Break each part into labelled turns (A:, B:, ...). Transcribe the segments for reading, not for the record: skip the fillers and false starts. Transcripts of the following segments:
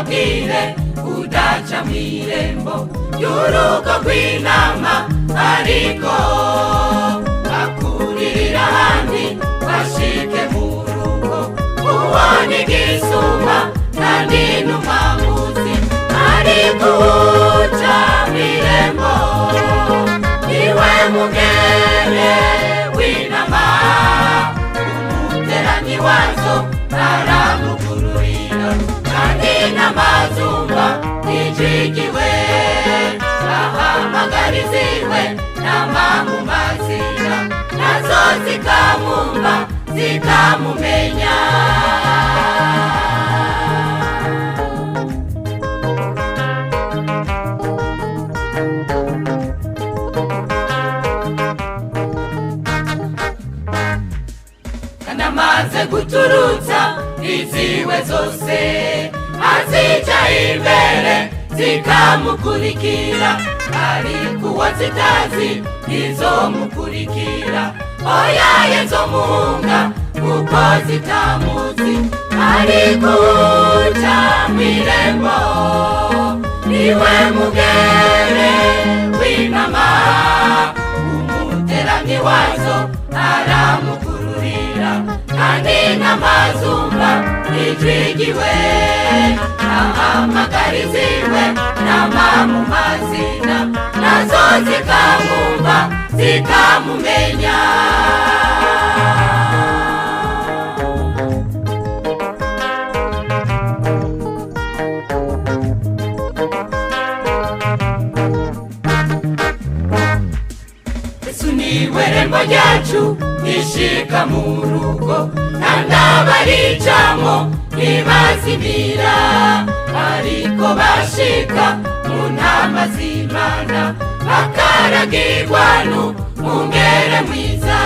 A: ndakubwire udaca mw'irembo y'urugo rw'intama, ariko akuririra ahandi bashike mu rugo. Ubona igisuma kandi n'umwamuzi, ariko uca mw'irembo iwe mugere w'intama, umuteranyi wazo aramugururira, kandi n'amazumba ijigiwe ahamagariziwe nama mu mazina, nazo zikamumva zikamumenya. Kanamaze guturutsa iziwe zose, azica imbere zikamukurikira, ariko uwo zitazi ntizomukurikira. Oyaye nzomuhunga kuko zitamuzi, ariko uca mw'irembo niwe mugere w'intama, umuteramyi wazo aramugururira, kandi n'amazumba ijigiwe ahamagariziwe nama mu mazina, nazo zikamumva zikamumenya. Yesu niwe rembo ryacu ishika mu rugo, kandi abaricamo ntibazimira, ariko bashika mu ntama z'Imana bakaragirwa n'umwungere mwiza.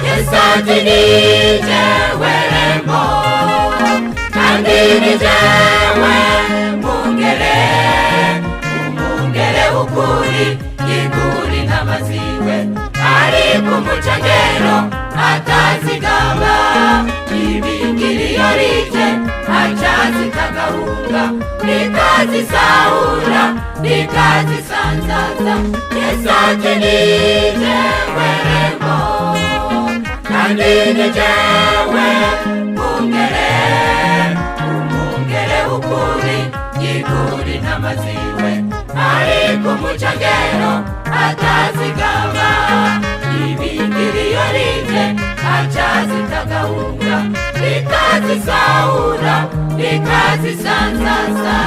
A: Yesu ati ni jewe rembo, kandi ni jewe mwungere, umwungere w'ukuri yigura intama ziwe, ariko umucangero atazigaba, ibingiriyo rije acazitagahunga, rikazisahura rikazisanzaza. Yesu ati ni jewe rembo, kandi ni jewe mwungere, umwungere w'ukuri yigura intama ziwe, ariko umucangero atazigaba, ibingiriyo rije acazitagahunga, rikazisahura rikazisanzaza.